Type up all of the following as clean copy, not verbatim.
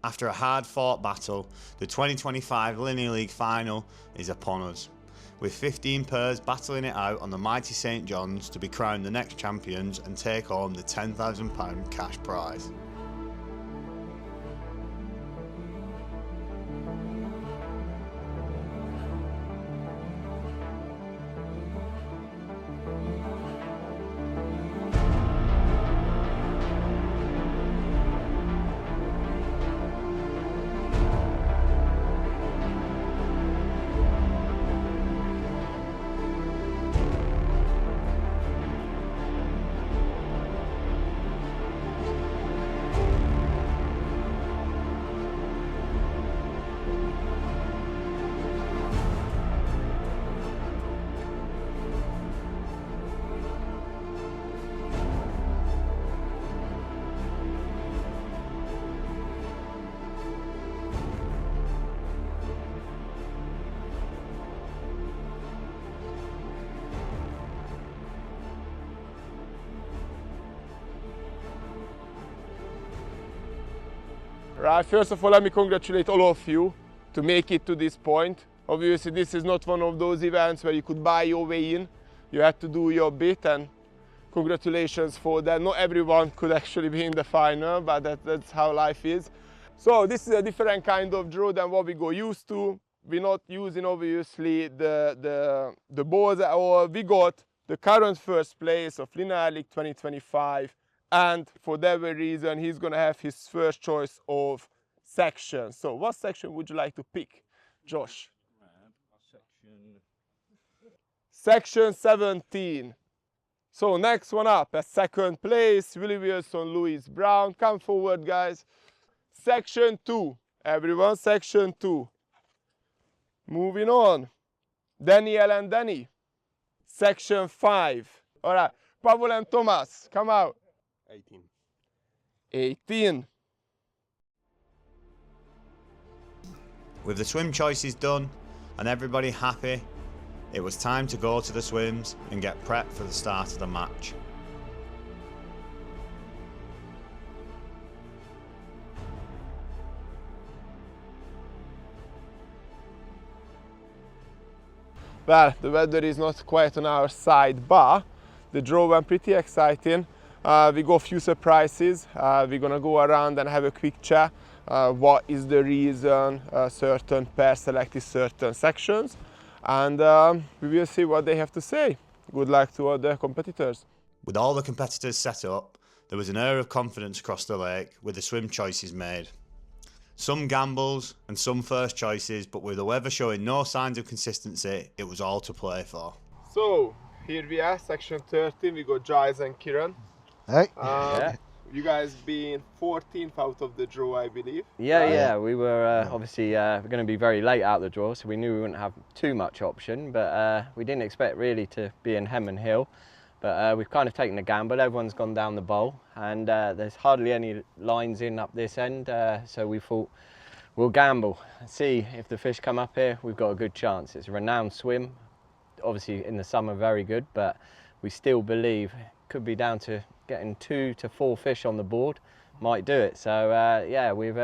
After a hard-fought battle, the 2025 Linear League final is upon us, with 15 pairs battling it out on the mighty St John's to be crowned the next champions and take home the £10,000 cash prize. Right, first of all, let me congratulate all of you to make it to this point. Obviously, this is not one of those events where you could buy your way in. You had to do your bit, and congratulations for that. Not everyone could actually be in the final, but that's how life is. So this is a different kind of draw than what we got used to. We're not using, obviously, the balls at all. We got the current first place of Linear League 2025. And for that very reason, he's going to have his first choice of section. So what section would you like to pick, Josh? Section 17. So next one up at second place, Willie Wilson, Louis Brown. Come forward, guys. Section 2. Everyone, section 2. Moving on. Daniel and Danny. Section 5. All right. Pavol and Tomasz, come out. 18. With the swim choices done and everybody happy, it was time to go to the swims and get prepped for the start of the match. Well, the weather is not quite on our side, but the draw went pretty exciting. We got a few surprises. We're gonna go around and have a quick chat. What is the reason certain pairs selected certain sections, and we will see what they have to say. Good luck to all the competitors. With all the competitors set up, there was an air of confidence across the lake with the swim choices made. Some gambles and some first choices, but with the weather showing no signs of consistency, it was all to play for. So here we are, section 13. We got Giles and Kieran. Hey. You guys being 14th out of the draw, I believe. Yeah. We were obviously going to be very late out the draw, so we knew we wouldn't have too much option, but we didn't expect really to be in Hem and Hill. But we've kind of taken a gamble. Everyone's gone down the bowl, and there's hardly any lines in up this end, so we thought we'll gamble, see if the fish come up here. We've got a good chance. It's a renowned swim, obviously in the summer very good, but we still believe it could be down to getting 2 to 4 fish on the board, might do it. So yeah, we've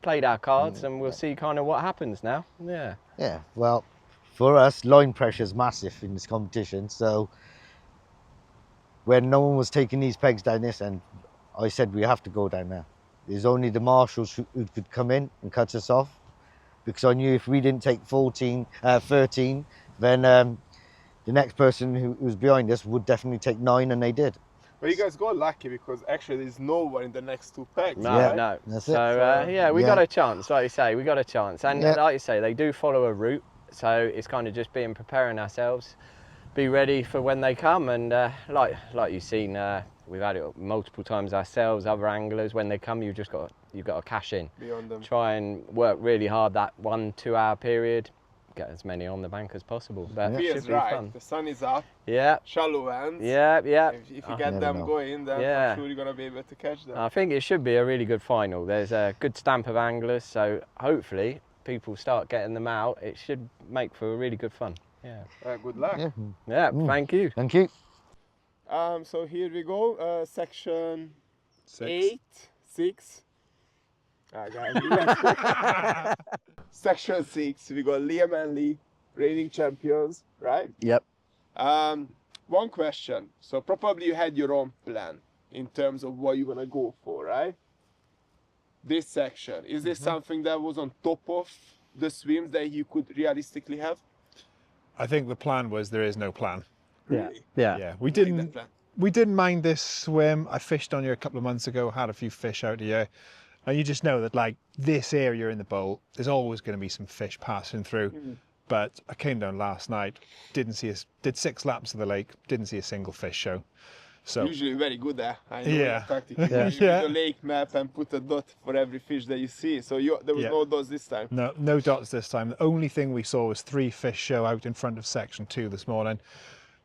played our cards, and we'll see kind of what happens now. Yeah, well, for us, line pressure is massive in this competition. So when no one was taking these pegs down this end, I said we have to go down there. There's only the marshals who could come in and cut us off, because I knew if we didn't take 13, then the next person who was behind us would definitely take 9, and they did. But you guys got lucky, because actually there's no one in the next 2 pegs. No, right? no. That's So yeah, we got a chance, like you say, we got a chance. And Yeah. like you say, they do follow a route, so it's kind of just preparing ourselves, be ready for when they come. And like you've seen, we've had it multiple times ourselves, other anglers, when they come, you've got to cash in. Beyond them. Try and work really hard that 1-2 hour period, get as many on the bank as possible. But it should Feels be right. fun. The sun is up. Yeah. Shallow ends. Yeah. If you get never them know. going, then Yeah. I'm sure you're gonna be able to catch them. I think it should be a really good final. There's a good stamp of anglers, so hopefully people start getting them out. It should make for a really good fun. Yeah. Good luck. Yeah. Thank you. Thank you. So here we go. Section 8, 6. Section 6, we got Liam and Lee, reigning champions, right? Yep. One question. So probably you had your own plan in terms of what you're gonna go for, right? This section, is this something that was on top of the swims that you could realistically have? I think the plan was there is no plan. Really? Yeah. Yeah, I like that plan. we didn't mind this swim. I fished on here a couple of months ago, had a few fish out here. And you just know that like this area in the bowl, there's always going to be some fish passing through. But I came down last night, did 6 laps of the lake, didn't see a single fish show. So Usually very good there. I know Yeah. that tactic. You Yeah. usually do the lake map and put a dot for every fish that you see. So there was Yeah. no dots this time. no dots this time. The only thing we saw was 3 fish show out in front of section 2 this morning,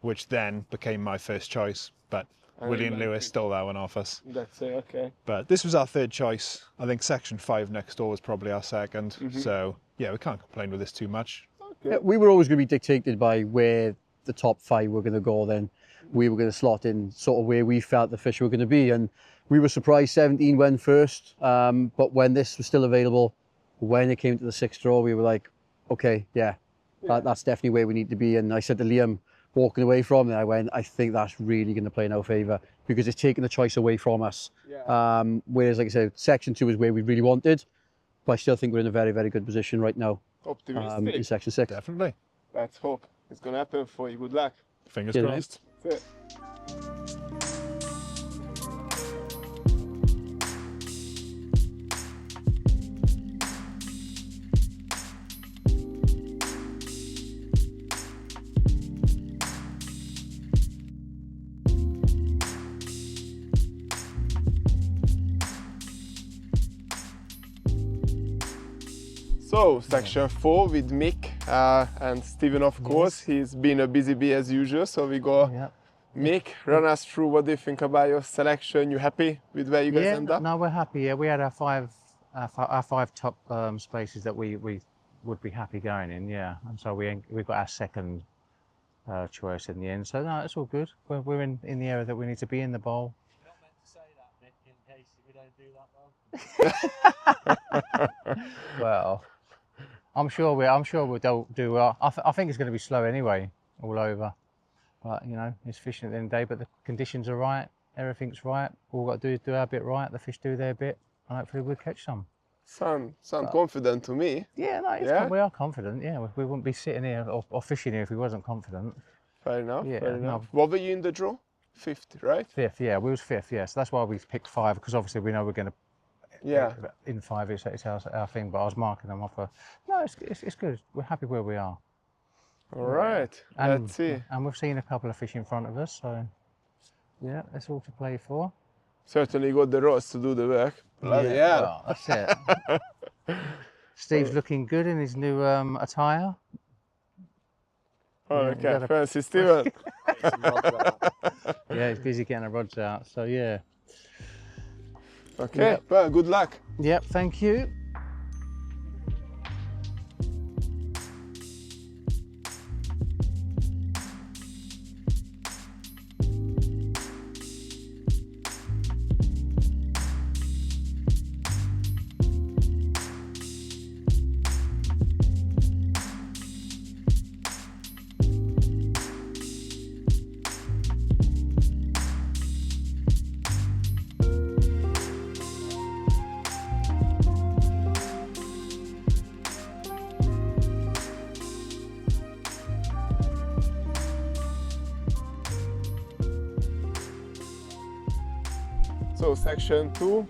which then became my first choice. But William like Lewis it. stole that one off us. That's it, okay. But this was our third choice. I think section 5 next door was probably our second. So yeah, we can't complain with this too much. Yeah, we were always going to be dictated by where the top 5 were going to go. Then we were going to slot in sort of where we felt the fish were going to be, and we were surprised 17 went first. But when this was still available, when it came to the 6th draw, we were like, okay, yeah. That's definitely where we need to be. And I said to Liam, walking away from it, I think that's really going to play in our favour because it's taking the choice away from us. Yeah. Whereas, like I said, section 2 is where we really wanted, but I still think we're in a very, very good position right now Optimistic. in section 6. Definitely. Let's hope it's gonna happen for you. Good luck. Fingers Yeah. crossed. That's it. So, section 4 with Mick and Stephen, of course. He's been a busy bee as usual. So we go, Yeah. Mick, run us through what do you think about your selection? You happy with where you guys end up? No, we're happy. Yeah, we had our five top spaces that we would be happy going in. Yeah, and so we got our second choice in the end. So no, it's all good. We're in the area that we need to be in the bowl. You're not meant to say that, Nick, in case we don't do that well. Well, I'm sure we'll do well. I think it's going to be slow anyway, all over. But you know, it's fishing at the end of the day. But the conditions are right. Everything's right. All we've got to do is do our bit right. The fish do their bit, and hopefully we'll catch some. Sound confident to me. Yeah, no, Yeah? we are confident. Yeah, we wouldn't be sitting here or fishing here if we wasn't confident. Fair enough. Yeah, fair enough. no. What were you in the draw? 5th, right? 5th, yeah, we was 5th, yeah. So that's why we've picked 5 because obviously we know we're going to. Yeah. In 5, it's our thing. But I was marking them off. No, it's good. We're happy where we are. All right. And, Let's see. And we've seen a couple of fish in front of us, so yeah, that's all to play for. Certainly got the rods to do the work. Bloody hell. well, that's it. Steve's looking good in his new attire. Oh, Yeah, okay. gotta- Fancy Steven. Yeah, he's busy getting the rods out. So yeah. Okay. Well, good luck. Yep. Thank you. So section 2,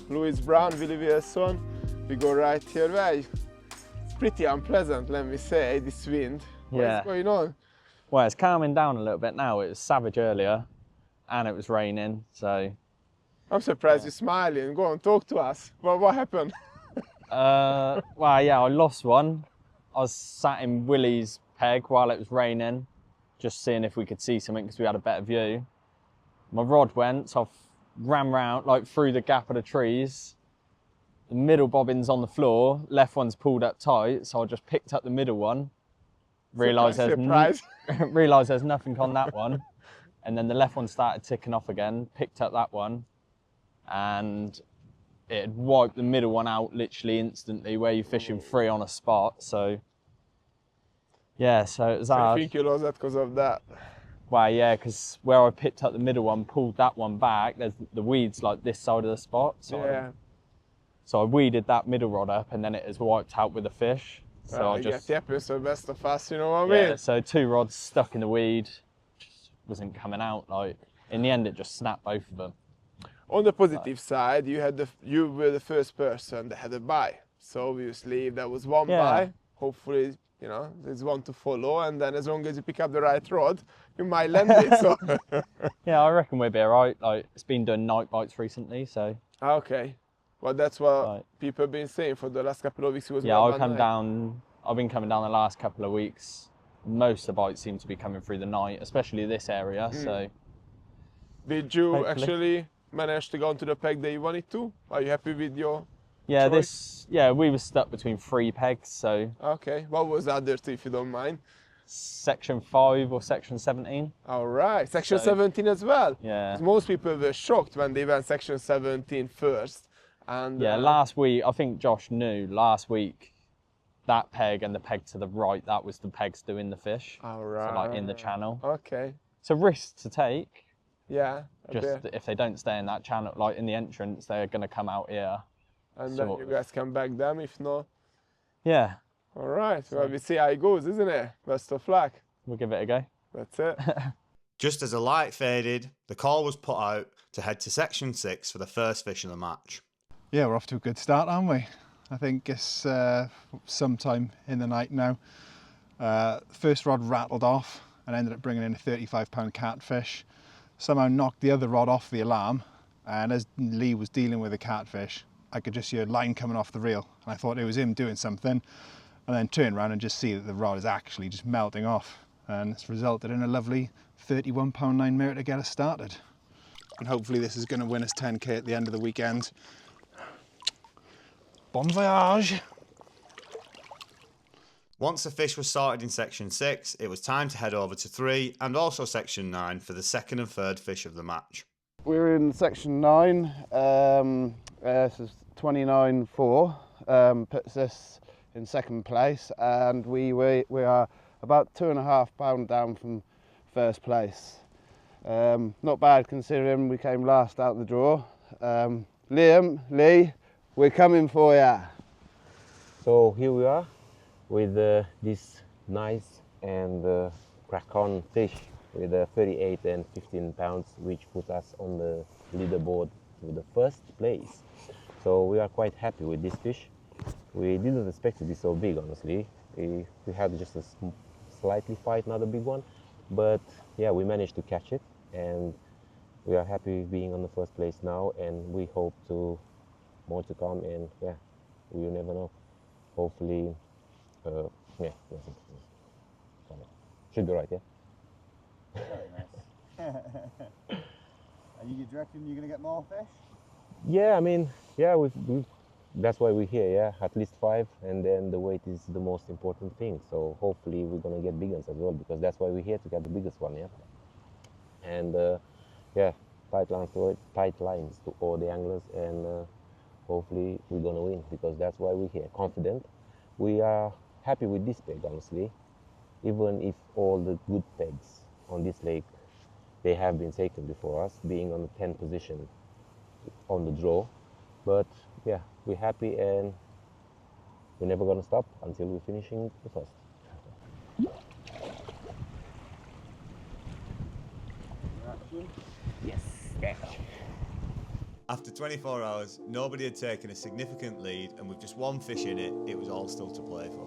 Louis Brown, Willie Wilson. We go right here. Well, it's pretty unpleasant, let me say, this wind. Yeah. What's going on? Well, it's calming down a little bit now. It was savage earlier and it was raining, so... I'm surprised you're smiling. Go on, talk to us. What happened? well, yeah, I lost one. I was sat in Willie's peg while it was raining, just seeing if we could see something because we had a better view. My rod went, so I ran round, like through the gap of the trees. The middle bobbin's on the floor, left one's pulled up tight, so I just picked up the middle one. Realised Surprise. realised there's nothing on that one. And then the left one started ticking off again, picked up that one. And it had wiped the middle one out literally instantly where you're fishing 3 on a spot. So yeah, so it was So I hard. think you lost that because of that. Well, yeah, because where I picked up the middle one, pulled that one back, there's the weeds like this side of the spot. So Yeah. So I weeded that middle rod up and then it is wiped out with the fish. So Well, I you just, get the so best of us, you know what I yeah, mean? so 2 rods stuck in the weed, just wasn't coming out. Like, in the end, it just snapped both of them. On the positive side, you were the first person that had a buy. So obviously, if there was one Yeah. buy, hopefully, you know, there's one to follow. And then as long as you pick up the right rod, you might land it. So Yeah, I reckon we'll be all right. Like, it's been doing night bites recently, so okay. Well, that's what Right. people have been saying for the last couple of weeks. It was yeah, one I've come night. down. I've been coming down the last couple of weeks. Most of the bites seem to be coming through the night, especially this area. So Did you Hopefully. actually manage to go onto the peg that you wanted to? Are you happy with your yeah, choice? we were stuck between 3 pegs. So Okay. What was the other two, if you don't mind? section 5 or section 17. All right. Section So- 17 as well. Yeah. 'Cause most people were shocked when they went section 17 first. And Yeah, last week, I think Josh knew, last week, that peg and the peg to the right, that was the pegs doing the fish. All So right. like in the channel. Okay. It's a risk to take, Yeah. a just bit. if they don't stay in that channel, like in the entrance, they're going to come out here. And then sort you of. guys can back them if not. Yeah, All right. Well, we see how it goes, isn't it? Best of luck. we'll give it a go. That's it. Just as the light faded, the call was put out to head to section 6 for the first fish of the match. Yeah, we're off to a good start, aren't we? I think it's sometime in the night now. First rod rattled off and ended up bringing in a 35-pound catfish. Somehow knocked the other rod off the alarm, and as Lee was dealing with the catfish, I could just hear a line coming off the reel, and I thought it was him doing something, and then turn around and just see that the rod is actually just melting off, and it's resulted in a lovely 31-pound 9 to get us started. And hopefully this is going to win us 10k at the end of the weekend. Bon voyage! Once the fish was sorted in section 6, it was time to head over to 3 and also section 9 for the second and third fish of the match. We're in section 9, this is 29.4, puts us in second place, and we are about 2.5 pounds down from first place. Not bad considering we came last out the draw. Lee, we're coming for ya. So here we are with this nice and crack-on fish with 38 and 15 pounds, which put us on the leaderboard with the first place. So we are quite happy with this fish. We didn't expect to be so big, honestly. We had just a slightly fight, not a big one, but yeah, we managed to catch it, and we are happy being on the first place now, and we hope to more to come, and yeah, we will never know. Hopefully, yeah, should be right, yeah. Are you reckon you're going to get more fish? Yeah, I mean, yeah, that's why we're here, yeah, at least 5, and then the weight is the most important thing. So hopefully we're gonna get big ones as well, because that's why we're here, to get the biggest one, yeah. And yeah, tight lines to all the anglers, and hopefully we're gonna win, because that's why we're here, confident. We are happy with this peg, honestly, even if all the good pegs on this lake, they have been taken before us, being on the 10th position on the draw. But yeah, we're happy, and we're never gonna stop until we're finishing the first. Yes. After 24 hours, nobody had taken a significant lead, and with just one fish in it, it was all still to play for.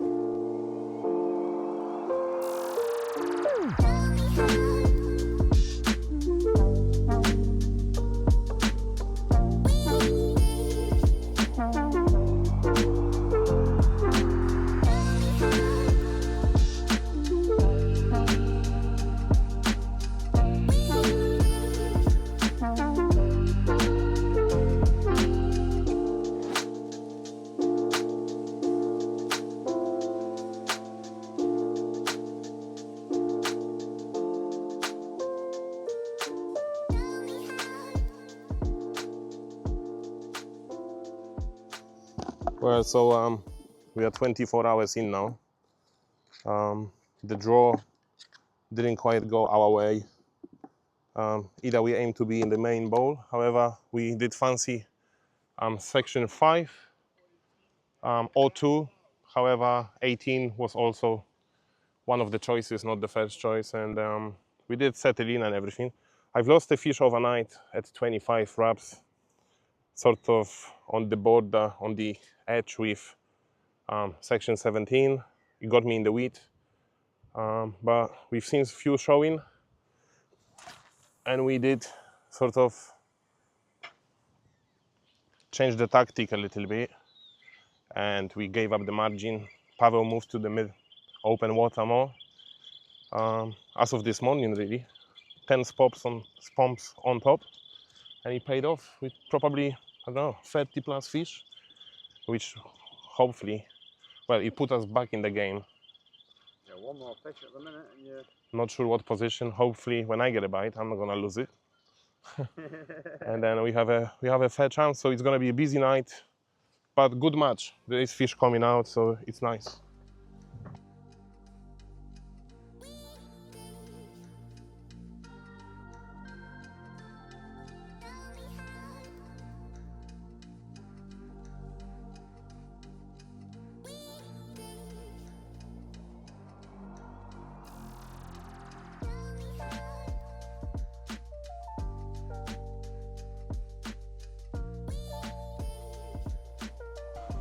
Well, so we are 24 hours in now. The draw didn't quite go our way. Either we aim to be in the main bowl, however, we did fancy section 5 or 2. However, 18 was also one of the choices, not the first choice, and we did settle in and everything. I've lost a fish overnight at 25 wraps, sort of on the border, on the edge with section 17. It got me in the weed, but we've seen a few showing, and we did sort of change the tactic a little bit, and we gave up the margin. Pavel moved to the mid open water more. As of this morning, really, 10 spumps on top, and it paid off with probably, I don't know, 30 plus fish, which hopefully, well, it put us back in the game. Yeah, one more fish at the minute, and you're... Not sure what position. Hopefully, when I get a bite, I'm not gonna lose it. And then we have a fair chance. So it's gonna be a busy night, but good match. There is fish coming out, so it's nice.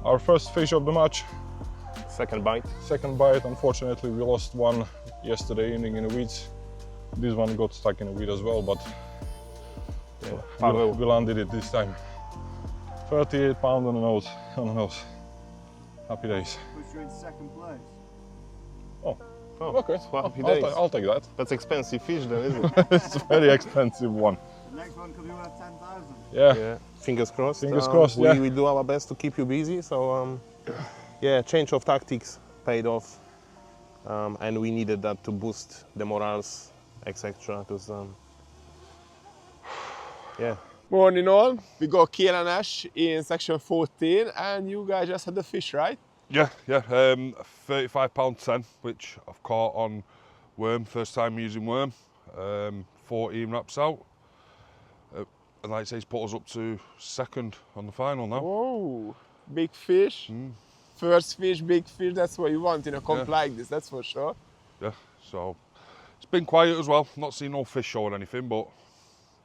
Our first fish of the match. Second bite. Second bite. Unfortunately, we lost one yesterday evening in the weeds. This one got stuck in the weed as well, but we landed it this time. 38 pound on the nose. Happy days. Puts you in second place. Oh, okay. I'll take that. That's expensive fish then, isn't it? It's a very expensive one. The next one could be worth 10,000. Yeah. Fingers crossed. Fingers crossed, yeah. We do our best to keep you busy, so yeah, change of tactics paid off, and we needed that to boost the morals, etc. Yeah. Morning all, we got Kiel and Ash in section 14, and you guys just had the fish, right? Yeah, 35 pound 10, which I've caught on worm, first time using worm, 14 wraps out. And like I say, he's put us up to second on the final now. Whoa, big fish. First fish, big fish, that's what you want in a comp like this, that's for sure. Yeah, so it's been quiet as well. Not seen no fish show or anything, but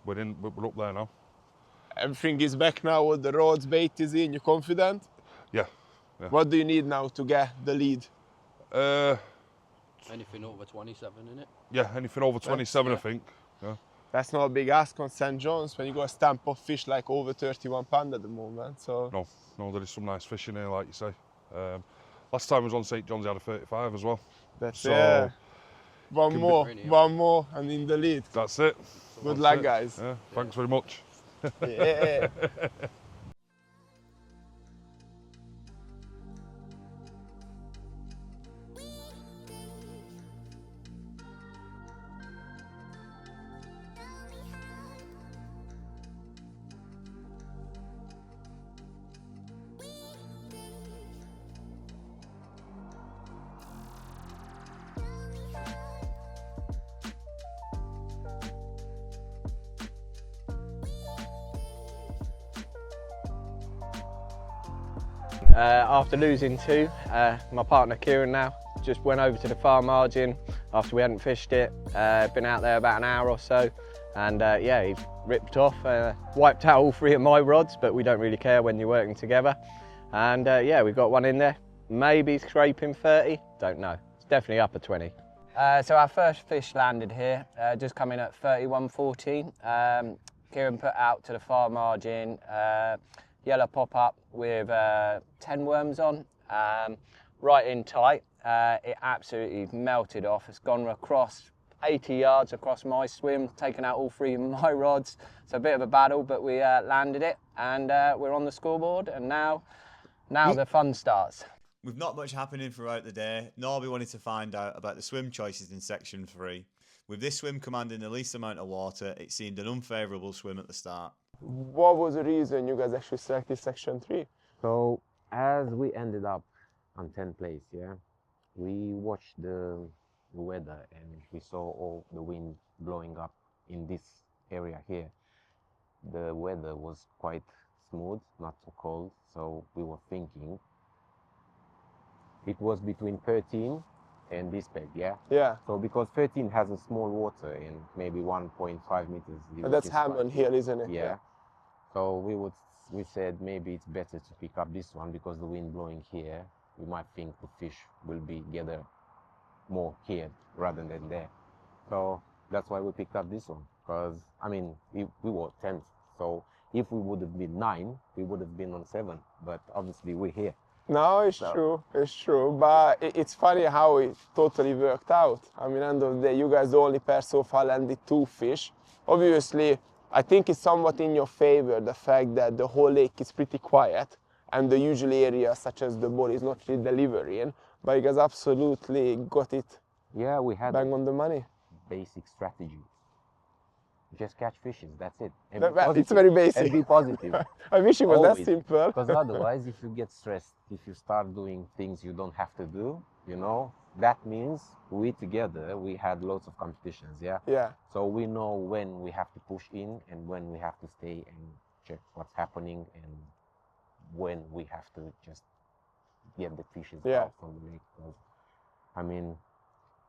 we're up there now. Everything is back now, all the rods, bait is in, you confident? Yeah. What do you need now to get the lead? Anything over 27, innit? Yeah, anything over 27, I think. Yeah. That's not a big ask on St. John's when you got a stamp of fish like over 31 pound at the moment. So No, there is some nice fish in here, like you say. Last time I was on St. John's, I had a 35 as well. That's it. One more, and in the lead. That's it. Good luck, guys. Yeah, thanks very much. Yeah. After losing 2, my partner Kieran now just went over to the far margin after we hadn't fished it. Been out there about an hour or so, and yeah, he ripped off, wiped out all 3 of my rods, but we don't really care when you're working together. And yeah, we've got one in there, maybe scraping 30, don't know. It's definitely upper 20. So our first fish landed here, just coming at 31.14. Kieran put out to the far margin, yellow pop-up with 10 worms on, right in tight. It absolutely melted off. It's gone across 80 yards across my swim, taken out all 3 of my rods. It's a bit of a battle, but we landed it, and we're on the scoreboard, and now the fun starts. With not much happening throughout the day, Norby wanted to find out about the swim choices in section 3. With this swim commanding the least amount of water, it seemed an unfavourable swim at the start. What was the reason you guys actually selected section 3? So As we ended up on 10th place, yeah, we watched the weather and we saw all the wind blowing up in this area here. The weather was quite smooth, not so cold, so we were thinking it was between 13 and this peg, yeah? Yeah. So because 13 has a small water and maybe 1.5 meters. And that's Hammond here, isn't it? Yeah. So we said maybe it's better to pick up this one because the wind blowing here, we might think the fish will be gathered more here rather than there. So that's why we picked up this one. Because I mean, we were 10th. So if we would have been 9, we would have been on 7. But obviously we're here. No, it's true. But it's funny how it totally worked out. I mean, end of the day, you guys the only pair so far landed 2 fish. Obviously, I think it's somewhat in your favor, the fact that the whole lake is pretty quiet and the usual areas such as the boat is not really delivering, but you guys absolutely got it. Yeah, we had bang on the money. Basic strategy. Just catch fishes, that's it. It's very basic. And be positive. I wish it was Always. that simple. Because otherwise, if you get stressed, if you start doing things you don't have to do, you know, that means we together, we had lots of competitions, yeah? Yeah. So we know when we have to push in and when we have to stay and check what's happening and when we have to just get the fishes out from the lake. Because, I mean,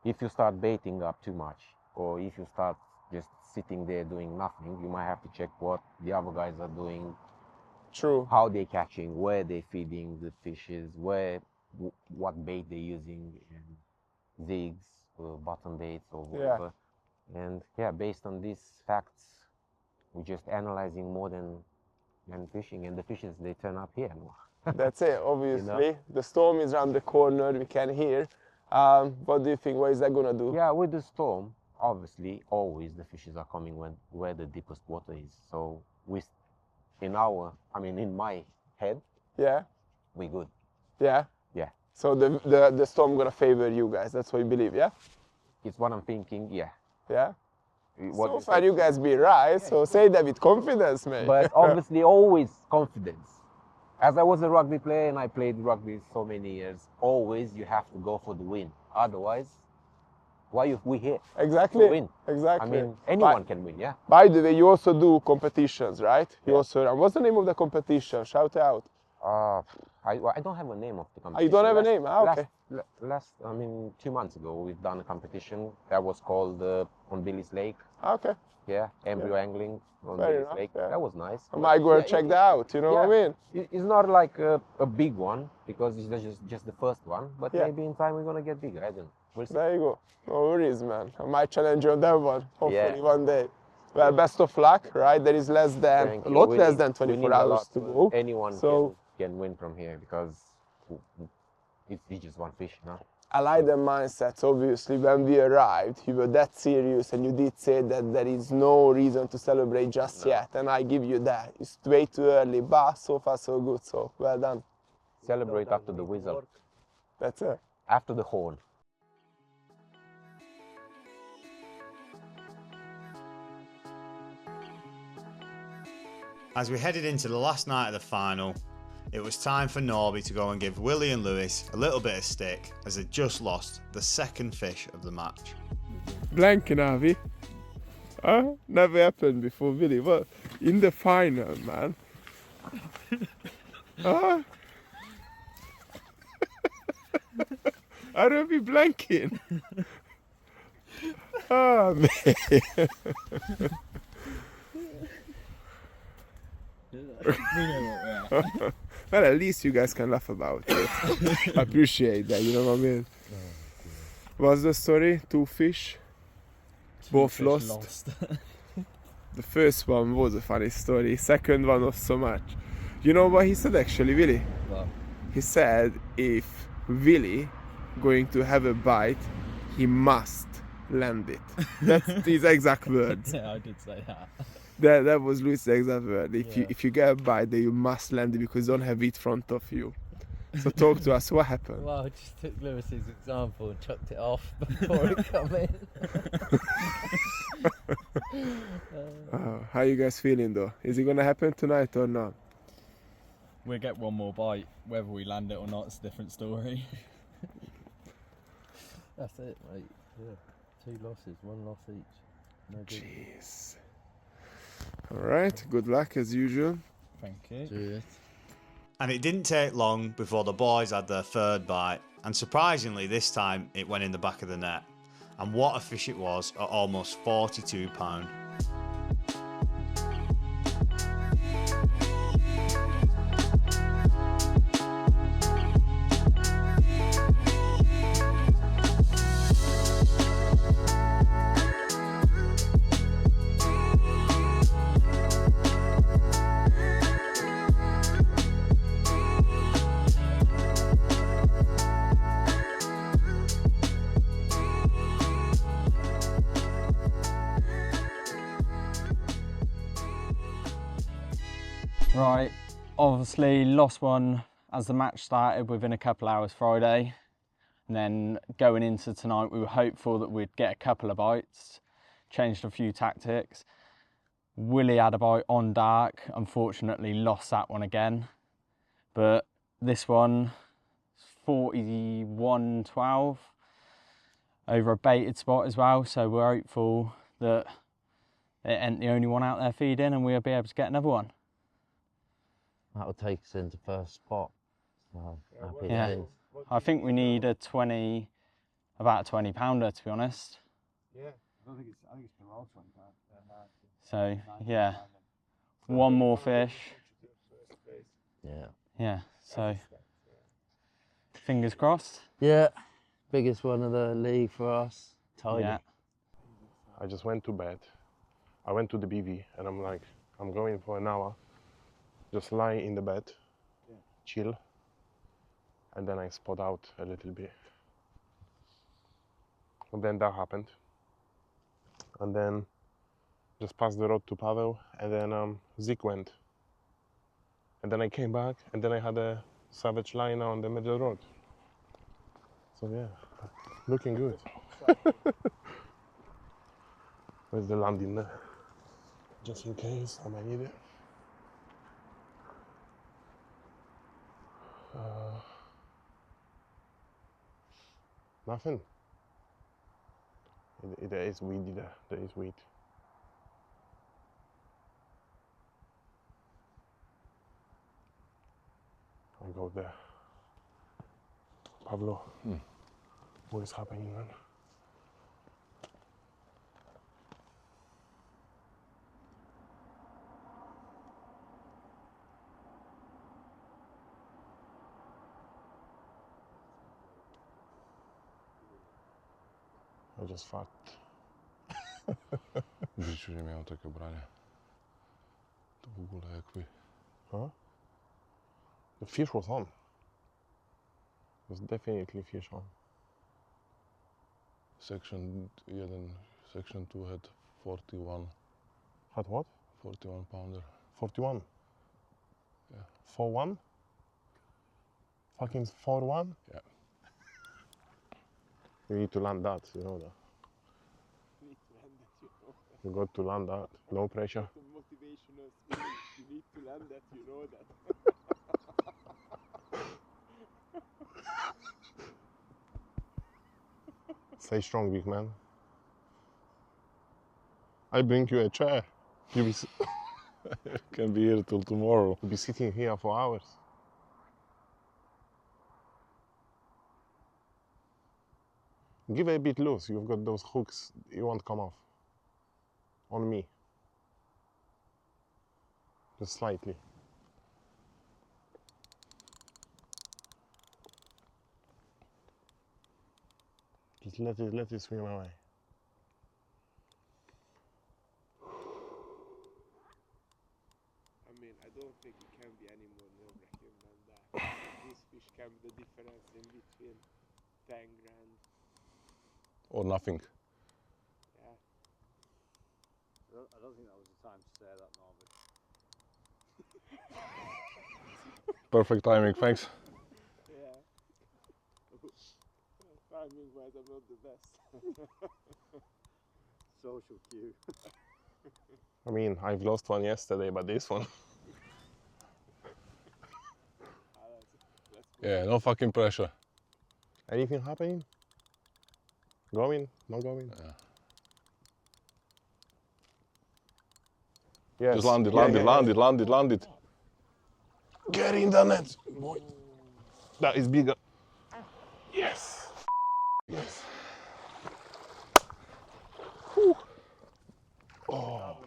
if you start baiting up too much or if you start just sitting there doing nothing, you might have to check what the other guys are doing. True. How they're catching, where they're feeding the fishes, what bait they're using, and zigs, or bottom baits, or whatever. Yeah. And yeah, based on these facts, we're just analyzing more than fishing, and the fishes, they turn up here. That's it, obviously. You know? The storm is around the corner, we can hear. What do you think, what is that gonna do? Yeah, with the storm, obviously, always the fishes are coming where the deepest water is. So in my head, we're good. Yeah? Yeah. So the storm gonna favor you guys, that's what you believe, yeah? It's what I'm thinking, yeah. Yeah? So far you guys be right, so say that with confidence, man. But obviously always confidence. As I was a rugby player and I played rugby so many years, always you have to go for the win. Otherwise, why we here? Exactly. To win. Exactly. I mean, anyone can win, yeah. By the way, you also do competitions, right? You also. What's the name of the competition? Shout out. I don't have a name of the competition. You don't have a name? Okay. 2 months ago, we've done a competition that was called on Belis Lake. Okay. Yeah, embryo angling on Belis Lake. Yeah. That was nice. I might go and check that out, you know what I mean? It's not like a big one, because it's just the first one, but maybe in time we're going to get bigger, I don't know. We'll see. There you go. No worries, man. I might challenge you on that one, hopefully one day. Well, best of luck, right? There is less than 24 hours to go. Anyone can win from here, because it's just one fish, no? I like the mindset. Obviously, when we arrived, you were that serious, and you did say that there is no reason to celebrate just yet, and I give you that. It's way too early, but so far so good, so well done. Celebrate after the whistle. That's it. After the horn. As we headed into the last night of the final, it was time for Norby to go and give Willie and Lewis a little bit of stick, as they'd just lost the second fish of the match. Blanking, Avi. Never happened before, Willie. But in the final, man. I don't be blanking. Man. Well, at least you guys can laugh about it. I appreciate that, you know what I mean? What's the story? 2 fish? Both lost. The first one was a funny story. Second one not so much. You know what he said actually, Willie? What? He said if Willie going to have a bite, he must land it. That's his exact words. Yeah, I did say that. That was Louis' exact word. If you get a bite, then you must land it because you don't have it in front of you. So talk to us. What happened? Well, I just took Lewis's example and chucked it off before it come in. How you guys feeling though? Is it gonna happen tonight or not? we'll get one more bite. Whether we land it or not, it's a different story. That's it, mate. Yeah. 2 losses, 1 loss each. No good. Jeez. All right, good luck as usual. Thank you. Cheers. And it didn't take long before the boys had their third bite, and surprisingly this time it went in the back of the net. And what a fish it was at almost £42. Right, obviously lost one as the match started within a couple hours Friday, and then going into tonight we were hopeful that we'd get a couple of bites, changed a few tactics. Willie had a bite on dark, unfortunately lost that one again, but this one 41-12 over a baited spot as well, so we're hopeful that it ain't the only one out there feeding and we'll be able to get another one. That'll take us into first spot. So, happy Yeah, days. I think we need about a 20 pounder to be honest. Yeah, I think it's below 20 pounds. So yeah, one more fish. Yeah. Yeah, so fingers crossed. Yeah, biggest one of the league for us. Tiny. Yeah. I just went to bed. I went to the BV and I'm like, I'm going for an hour. Just lie in the bed, chill, and then I spot out a little bit. And then that happened. And then just passed the road to Pavol, and then Zik went. And then I came back, and then I had a savage line on the middle road. So yeah, looking good. Where's the landing there? Just in case I might need it. Nothing. There is weed there. There is weed. I go there. Pablo, what is happening, man? I just fart. Бичули miał takie branie. To w ogóle jakby... Huh? The fish was on. It was definitely fish on. Section 1, section 2 had 41. Had what? 41 pounder. 41? Yeah. 4-1? Fucking 4-1? Yeah. You need to land that, you know that. You got to land that, no pressure. Motivational speech. You need to land that, you know that. Stay strong, big man. I bring you a chair. You can be here till tomorrow. You'll be sitting here for hours. Give it a bit loose. You've got those hooks. You won't come off. On me. Just slightly. Just let it swim away. I mean, I don't think it can be any more nerve-wracking than that. This fish can be the difference in between 10 grand. Or nothing. Yeah. I don't think that was the time to say that, Marvin. Perfect timing, thanks. Yeah. Timing-wise, I'm not the best. Social cue. I mean, I've lost one yesterday, but this one. Yeah, no fucking pressure. Anything happening? Going? Not going? Yes. Just landed, Yeah, landed, yeah, landed, landed, landed. Get in the net, boy. That is bigger. Yes. Yes. Whew. Oh.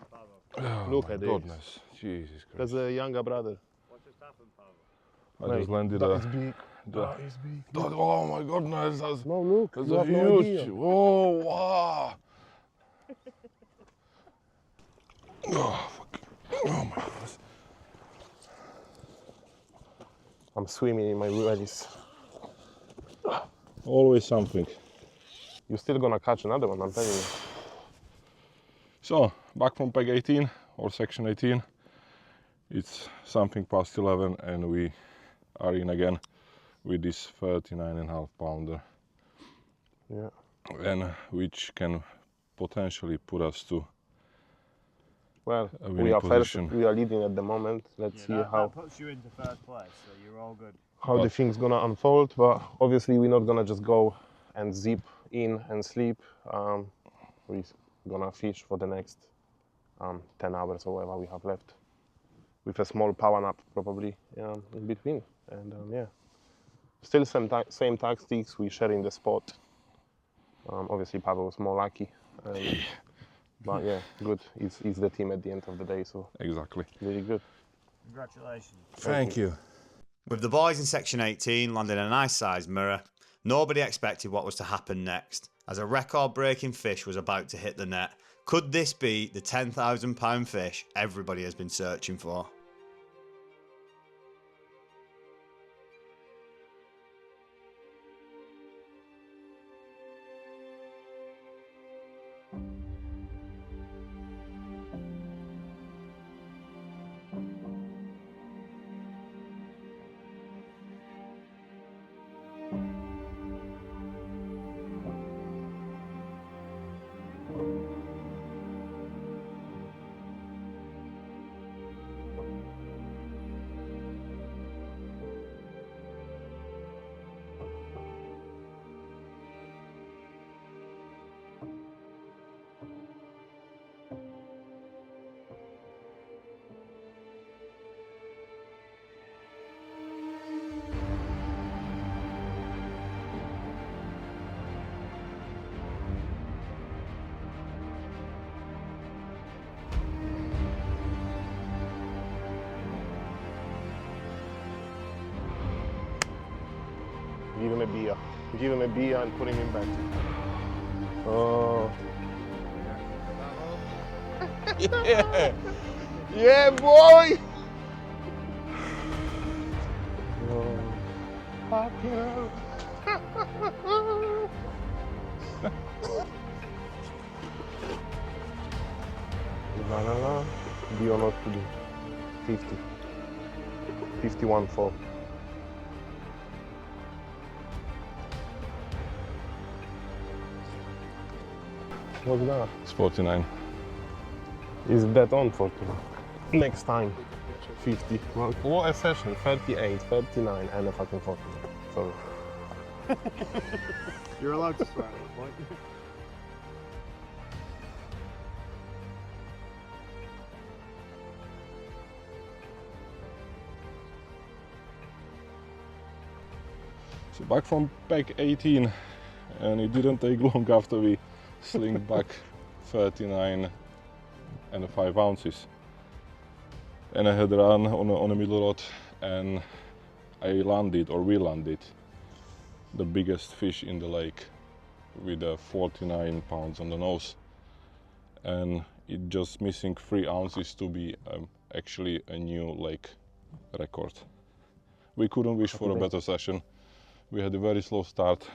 Look at goodness. Jesus Christ. That's a younger brother. What just happened, Pavol? I just landed That is big. That is big. Oh my goodness, that's, no, look, that's you a have no idea. huge. Oh, wow. Oh, fuck. Oh my goodness. I'm swimming in my Belis. Always something. You're still gonna catch another one, I'm telling you. So, back from peg 18 or section 18. It's something past 11 and we are in again with this 39.5 pounder. Yeah. And which can potentially put us to well, a we winning are position. first, we are leading at the moment. Let's see how That puts you into first place, so you're all good. how the thing's gonna unfold, but obviously we're not gonna just go and zip in and sleep. We're gonna fish for the next 10 hours or whatever we have left, with a small power nap probably in between. And yeah, still same tactics. We sharing the spot. Obviously Pavol was more lucky, but yeah, good. He's the team at the end of the day, so exactly. Really good. Congratulations. Thank you. With the boys in section 18 landing a nice sized mirror, nobody expected what was to happen next, as a record-breaking fish was about to hit the net. Could this be the £10,000 fish everybody has been searching for? Give him a beer. Give him a beer and put him in bed. Oh. Yeah. Yeah, boy! Oh. Fuck yeah. La la la. Be or not to do. 50. 51-4. What's that? It's 49. Is bet on 49. Next time. 50. Well, what a session. 38, 39 and a fucking 49. Sorry. You're allowed to swear at that point. So back from peg 18 and it didn't take long after we sling back 39 and 5 ounces. And I had run on a middle rod and I landed, or we landed, the biggest fish in the lake with 49 pounds on the nose. And it just missing 3 ounces to be actually a new lake record. We couldn't wish for a better session. We had a very slow start,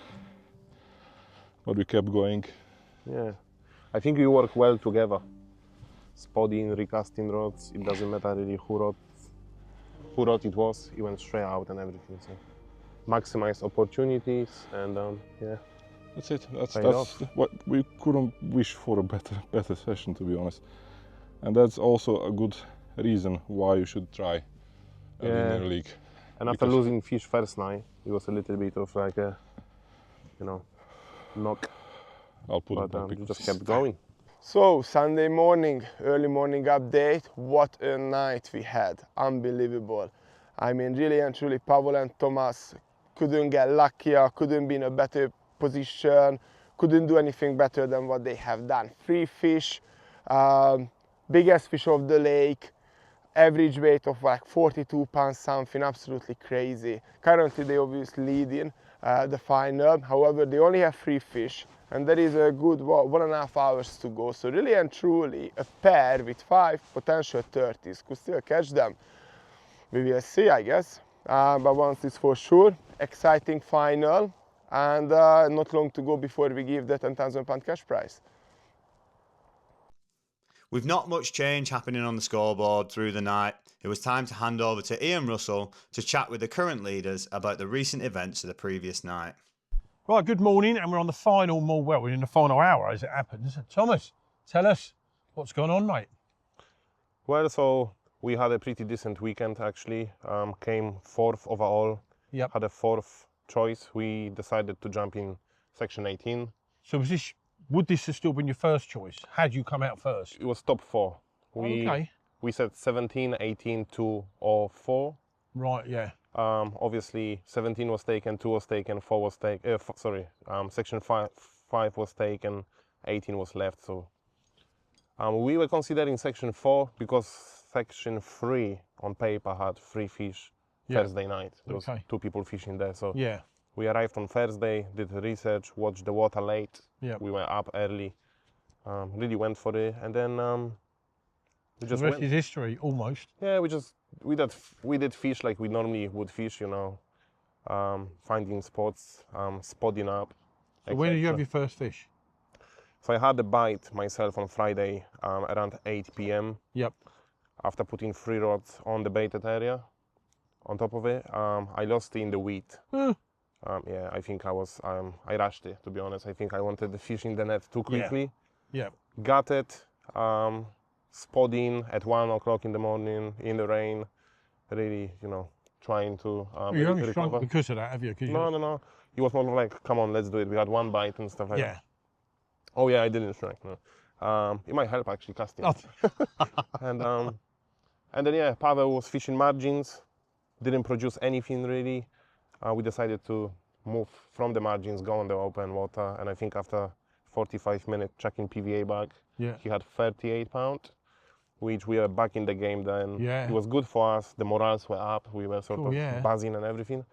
but we kept going. Yeah, I think we work well together. Spotting, recasting rods, it doesn't matter really who rod it was, it went straight out and everything. So maximize opportunities and yeah. That's it. That's what we couldn't wish for a better session, to be honest. And that's also a good reason why you should try a winner league. And after losing fish first night, it was a little bit of like a, you know, knock. I'll put but, it back we just kept going. So Sunday morning, early morning update. What a night we had! Unbelievable. I mean, really and truly, Pavol and Tomasz couldn't get luckier, couldn't be in a better position, couldn't do anything better than what they have done. 3 fish, biggest fish of the lake, average weight of like 42 pounds, something absolutely crazy. Currently they obviously lead in the final, however they only have 3 fish and there is a good 1.5 hours to go. So really and truly a pair with 5 potential 30s could still catch them. We will see, I guess, but once it's for sure, exciting final and not long to go before we give the £10,000 cash prize. With not much change happening on the scoreboard through the night, it was time to hand over to Ian Russell to chat with the current leaders about the recent events of the previous night. Right, good morning, and we're on the final, we're in the final hour as it happens. Thomas, tell us what's going on, mate. Well, so we had a pretty decent weekend actually. Came 4th overall. Yep. Had a 4th choice. We decided to jump in section 18. So would this have still been your first choice? Had you come out first? It was top 4. Okay. We said 17, 18, 2 or 4. Right, yeah. Obviously 17 was taken, 2 was taken, 4 was taken, section 5 was taken, 18 was left. So we were considering section 4 because section 3 on paper had 3 fish Thursday night. There was 2 people fishing there. So yeah. We arrived on Thursday, did the research, watched the water late. Yeah. We were up early, really went for it, and then we just the rest is history, almost. Yeah, we did fish like we normally would fish, you know, finding spots, spotting up. So when did you have your first fish? So I had the bite myself on Friday around 8 p.m. Yep. After putting 3 rods on the baited area, on top of it, I lost it in the wheat. Yeah, I think I rushed it, to be honest. I think I wanted the fish in the net too quickly. Yeah. Got it, spotting at 1 o'clock in the morning in the rain, really, you know, trying to you haven't recover. shrunk because of that, have you? No. It was more like, come on, let's do it. We had 1 bite and stuff like that. Oh yeah, I didn't shrink, no. It might help actually casting. And then yeah, Pavel was fishing margins, didn't produce anything really. We decided to move from the margins, go on the open water, and I think after 45 minutes checking PVA bag, he had 38 pounds, which we were back in the game then. Yeah. It was good for us, the morals were up, we were sort of buzzing and everything.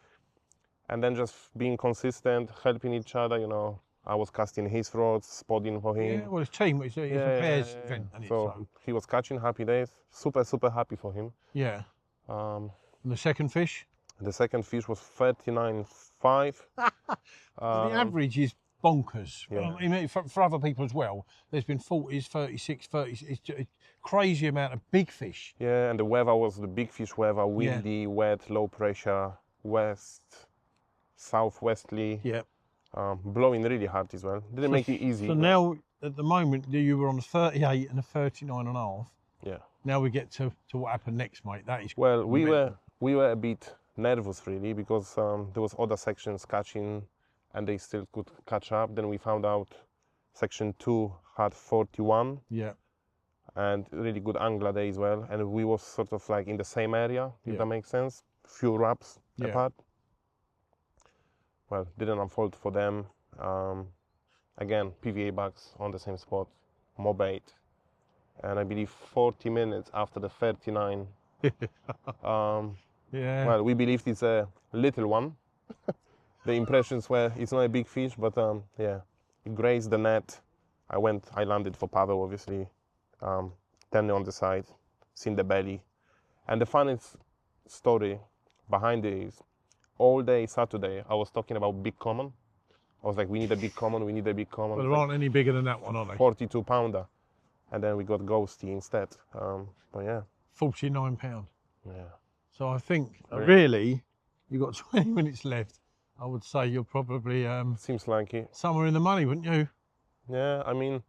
And then just being consistent, helping each other, you know, I was casting his rods, spotting for him. Yeah, well, it's team, it's a pairs event. So he was catching, happy days, super happy for him. Yeah. And the second fish? The second fish was 39.5. The average is bonkers. Yeah. I mean, for other people as well. There's been 40s, 36, 30s. It's a crazy amount of big fish. Yeah, and the weather was the big fish weather, windy, wet, low pressure, southwesterly. Yeah. Blowing really hard as well. Didn't make it easy. So now, at the moment, you were on a 38 and a 39.5. Yeah. Now we get to what happened next, mate. That is. Well, we were a bit nervous really because there was other sections catching and they still could catch up. Then we found out section 2 had 41. Yeah. And really good angler day as well. And we was sort of like in the same area, if that makes sense. Few wraps apart. Well, didn't unfold for them. Again, PVA bags on the same spot, more bait. And I believe 40 minutes after the 39, well, we believed it's a little one. The impressions were it's not a big fish, but yeah, it grazed the net. I landed for Pavel, obviously. 10 on the side, seen the belly. And the funniest story behind it is, all day Saturday, I was talking about big common. I was like, we need a big common, we need a big common. Well, there aren't any bigger than that one, are they? 42 pounder. And then we got Ghosty instead. But yeah. 49 pound. Yeah. So I think, really, you've got 20 minutes left. I would say you're probably... Seems like it. Somewhere in the money, wouldn't you? Yeah, I mean,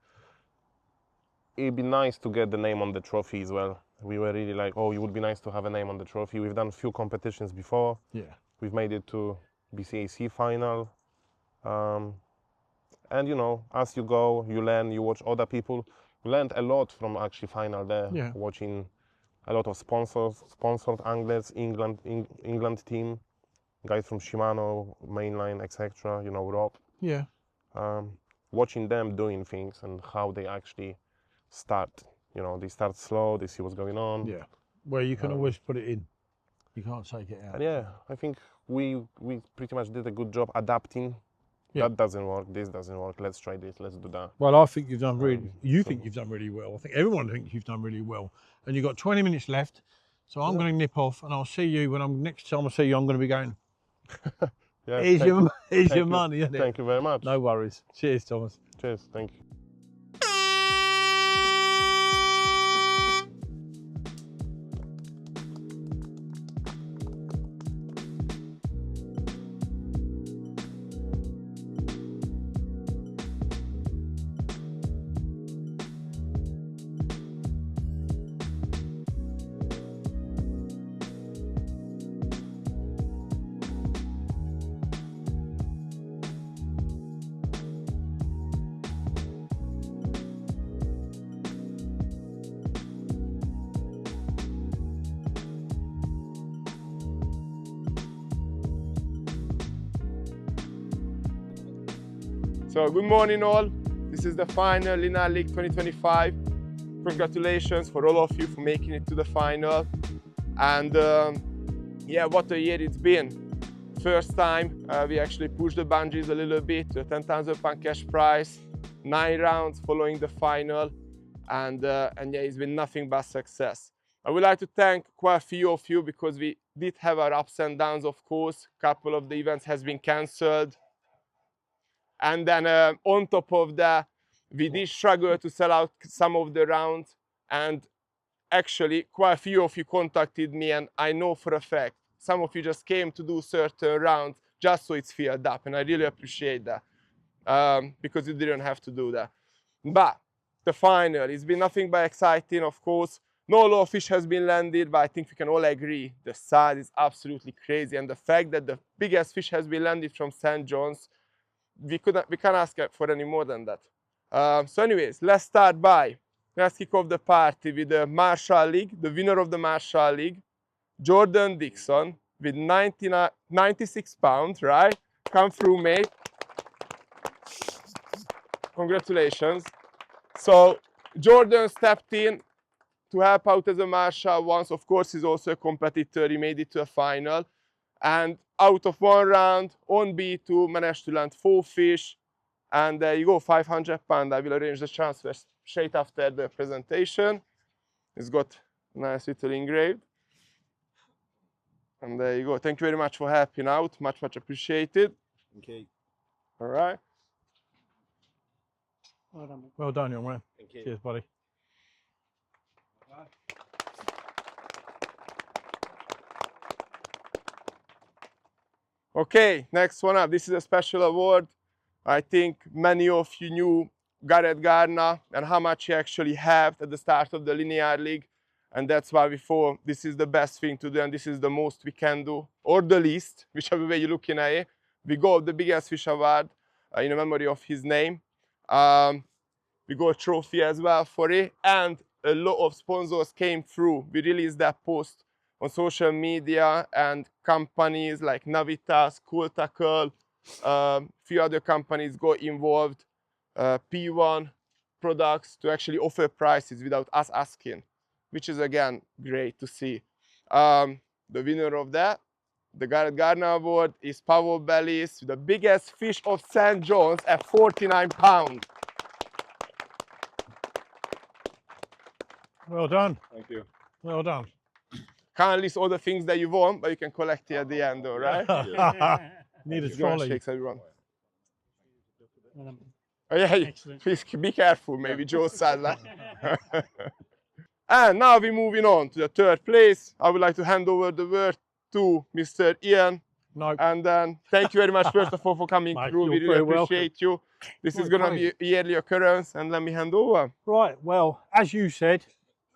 it'd be nice to get the name on the trophy as well. we were really like, oh, it would be nice to have a name on the trophy. We've done a few competitions before. Yeah. We've made it to BCAC final. And you know, as you go, you learn, you watch other people. We learned a lot from actually final there, Yeah. watching a lot of sponsored anglers, England team, guys from Shimano, Mainline, etc. You know, Rob. Yeah. Watching them doing things and how they actually start. You know, they start slow, they see what's going on. Yeah. Well, you can always put it in. You can't take it out. And yeah, I think we pretty much did a good job adapting. Yeah. That doesn't work, this doesn't work, let's try this, let's do that. Well, I think you've done really, you think you've done really well. I think everyone thinks you've done really well. And you've got 20 minutes left. So I'm going to nip off and I'll see you when next time I see you, I'm going to be going, Yeah, here's your money, isn't it? Thank you very much. No worries. Cheers, Thomas. Cheers, thank you. So good morning all. This is the final Linear League 2025. Congratulations for all of you for making it to the final. And yeah, what a year it's been. First time we actually pushed the boundaries a little bit to a £10,000 cash prize, 9 rounds following the final. And yeah, it's been nothing but success. I would like to thank quite a few of you because we did have our ups and downs, of course. A couple of the events has been cancelled. And then on top of that, we did struggle to sell out some of the rounds. And actually, quite a few of you contacted me, and I know for a fact, some of you just came to do certain rounds just so it's filled up. And I really appreciate that because you didn't have to do that. But the final, it's been nothing but exciting, of course. No lot of fish has been landed, but I think we can all agree the size is absolutely crazy. And the fact that the biggest fish has been landed from St. John's, we can't ask for any more than that. So anyways, let's kick off the party with the Marshall League, the winner of the Marshall League, Jordan Dixon, with 96 pounds, right? Come through, mate. Congratulations. So Jordan stepped in to help out as a Marshall once. Of course, he's also a competitor. He made it to a final. And out of 1 round, on B2, managed to land 4 fish. And there you go, £500. I will arrange the transfer straight after the presentation. It's got a nice little engraved. And there you go. Thank you very much for helping out. Much, much appreciated. Okay. All right. Well done, young man. Thank you. Cheers, buddy. Okay, next one up. This is a special award. I think many of you knew Garedd Gardner and how much he actually helped at the start of the Linear League. And that's why we thought this is the best thing to do and this is the most we can do, or the least, whichever way you're looking at it. We got the biggest fish award in memory of his name. We got a trophy as well for it, and a lot of sponsors came through. We released that post on social media, and companies like Navitas, Cool Tackle, few other companies got involved, P1 products, to actually offer prices without us asking, which is again great to see. The winner of that, the Garedd Gardner Award, is Pavol Belis, the biggest fish of St. John's at 49 pounds. Well done. Thank you. Well done. Can't list all the things that you want, but you can collect it at the end, all right? Need a Just go and trolley. shake everyone. Oh yeah, please be careful, maybe Joe's sad. And now we're moving on to the third place. I would like to hand over the word to Mr. Ian. No. And then thank you very much, first of all, for coming through. We really appreciate you. This is going to be a yearly occurrence, and let me hand over. Right, well, as you said,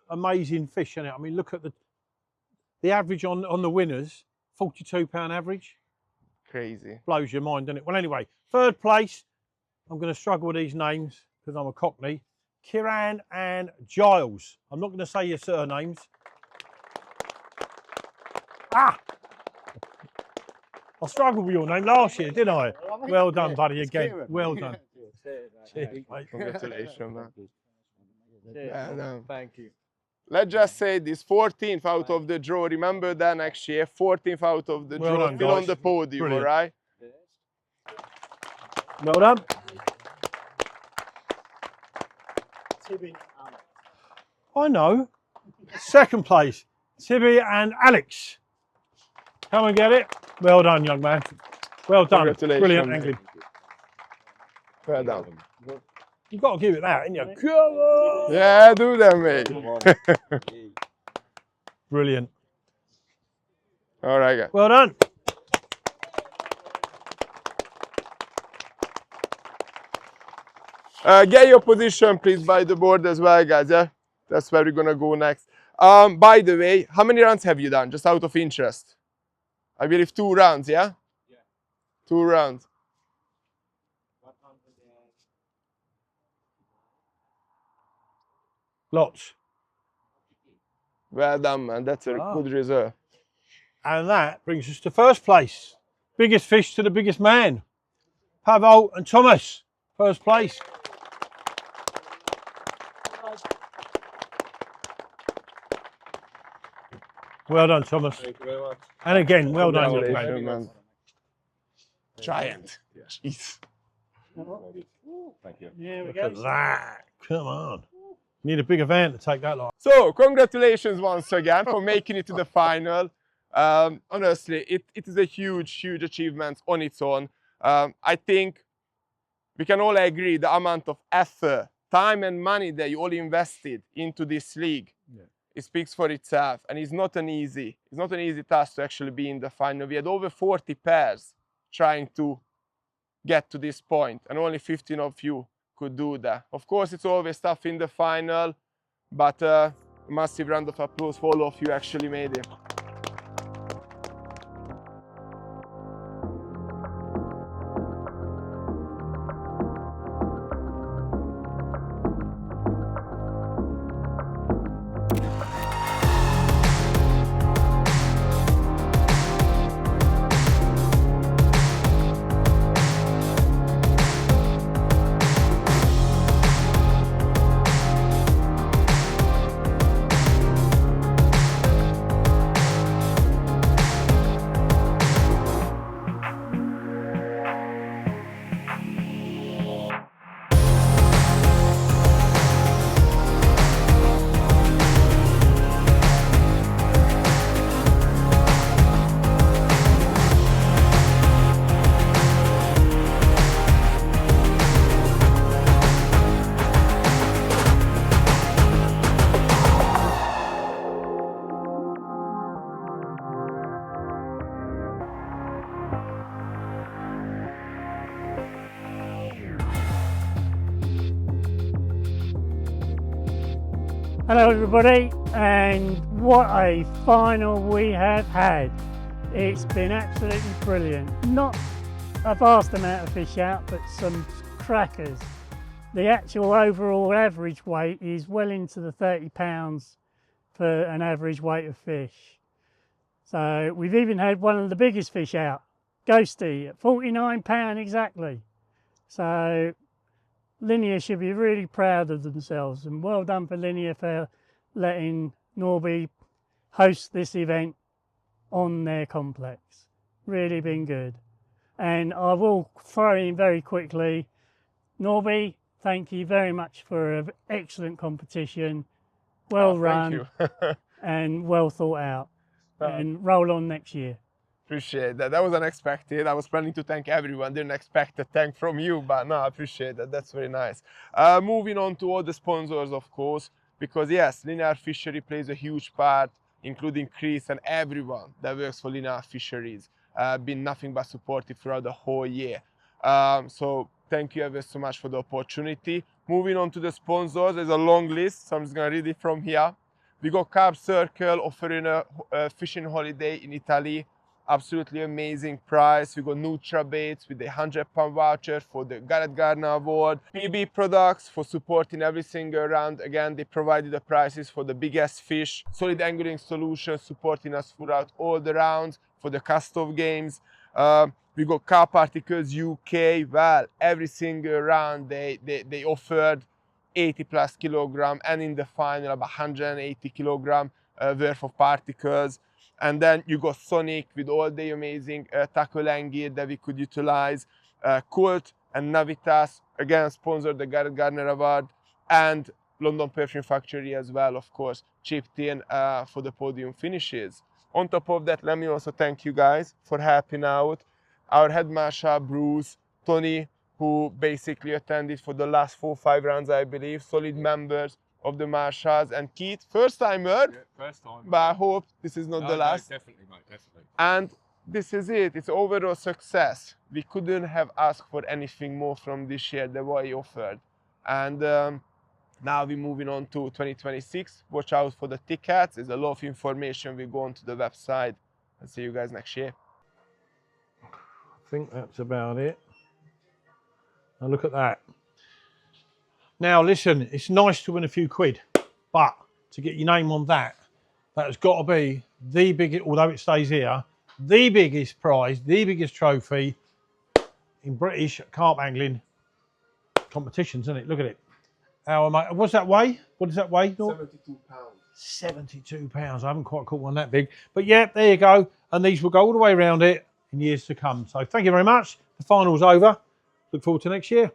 amazing fish, isn't it? I mean, look at the average on the winners, £42 average. Crazy. Blows your mind, doesn't it? Well, anyway, third place, I'm going to struggle with these names because I'm a Cockney. Kieran and Giles. I'm not going to say your surnames. Ah! I struggled with your name last year, didn't I? Well done, buddy, again. Well done. Cheers, mate. Congratulations, man. Thank you. Let's just say this 14th out of the draw. Remember that next year, 14th out of the Well draw, done, still guys. on the podium, Brilliant. all right? Well done. I know. Second place, Tibby and Alex. Come and get it. Well done, young man. Well done. Congratulations. Brilliant angling. Well done. You've got to give it that, haven't you? Come on. Yeah, do that, mate. Brilliant. All right, guys. Well done. Get your position, please, by the board as well, guys. Yeah, that's where we're gonna go next. By the way, how many rounds have you done, just out of interest? I believe 2 rounds, yeah? Yeah. 2 rounds. Lots. Well done, man. That's a good result. And that brings us to first place. Biggest fish to the biggest man. Pavol and Tomasz, first place. Well done, Thomas. Thank you very much. And again, well done, young Congratulations, man. man. Giant. Jeez. Thank you. Yeah, we Look go. at that. Come on. Need a bigger van to take that lot. So, congratulations once again for making it to the final. Honestly, it is a huge achievement on its own. I think we can all agree the amount of effort, time and money that you all invested into this league. It speaks for itself, and it's not an easy task to actually be in the final. We had over 40 pairs trying to get to this point, and only 15 of you could do that. Of course, it's always tough in the final, but a massive round of applause for all of you actually made it. Hello everybody, and what a final we have had. It's been absolutely brilliant. Not a vast amount of fish out, but some crackers. The actual overall average weight is well into the 30 pounds for an average weight of fish. So we've even had one of the biggest fish out, Ghosty, at 49 pound exactly. So Linear should be really proud of themselves, and well done for Linear for letting Norby host this event on their complex. Really been good. And I will throw in very quickly, Norby, thank you very much for an excellent competition. Well run and well thought out. And roll on next year. Appreciate that. That was unexpected. I was planning to thank everyone. Didn't expect a thank from you, but no, I appreciate that. That's very nice. Moving on to all the sponsors, of course, because yes, Linear Fishery plays a huge part, including Chris and everyone that works for Linear Fisheries. Been nothing but supportive throughout the whole year. So thank you ever so much for the opportunity. Moving on to the sponsors, there's a long list, so I'm just gonna read it from here. We got Carp Circle offering a fishing holiday in Italy. Absolutely amazing price. We got Nutra Baits with the £100 voucher for the Garedd Gardner Award. PB Products for supporting every single round. Again, they provided the prices for the biggest fish. Solid Angling Solutions supporting us throughout all the rounds for the cast-off games. We got Car Particles UK. Well, every single round they offered 80 plus kilogram, and in the final about 180 kilogram worth of particles. And then you got Sonic with all the amazing tackle and gear that we could utilize. Colt and Navitas, again, sponsored the Garedd Gardner Award, and London Perfume Factory as well, of course, chipped in for the podium finishes. On top of that, let me also thank you guys for helping out. Our head marshal, Bruce, Tony, who basically attended for the last 4-5 rounds, I believe, solid members of the marshals, and Keith, first timer, first time, but I hope this is not the last. No, definitely, mate, definitely. And this is it. It's overall success. We couldn't have asked for anything more from this year than what he offered. And now we're moving on to 2026. Watch out for the tickets. There's a lot of information. We go onto the website. And see you guys next year. I think that's about it. Now look at that. Now listen, it's nice to win a few quid, but to get your name on that, that has got to be the biggest, although it stays here, the biggest prize, the biggest trophy in British carp angling competitions, isn't it? Look at it. How am I, what's that weigh? What does that weigh? 72 pounds. 72 pounds. I haven't quite caught one that big. But yeah, there you go. And these will go all the way around it in years to come. So thank you very much. The final's over. Look forward to next year.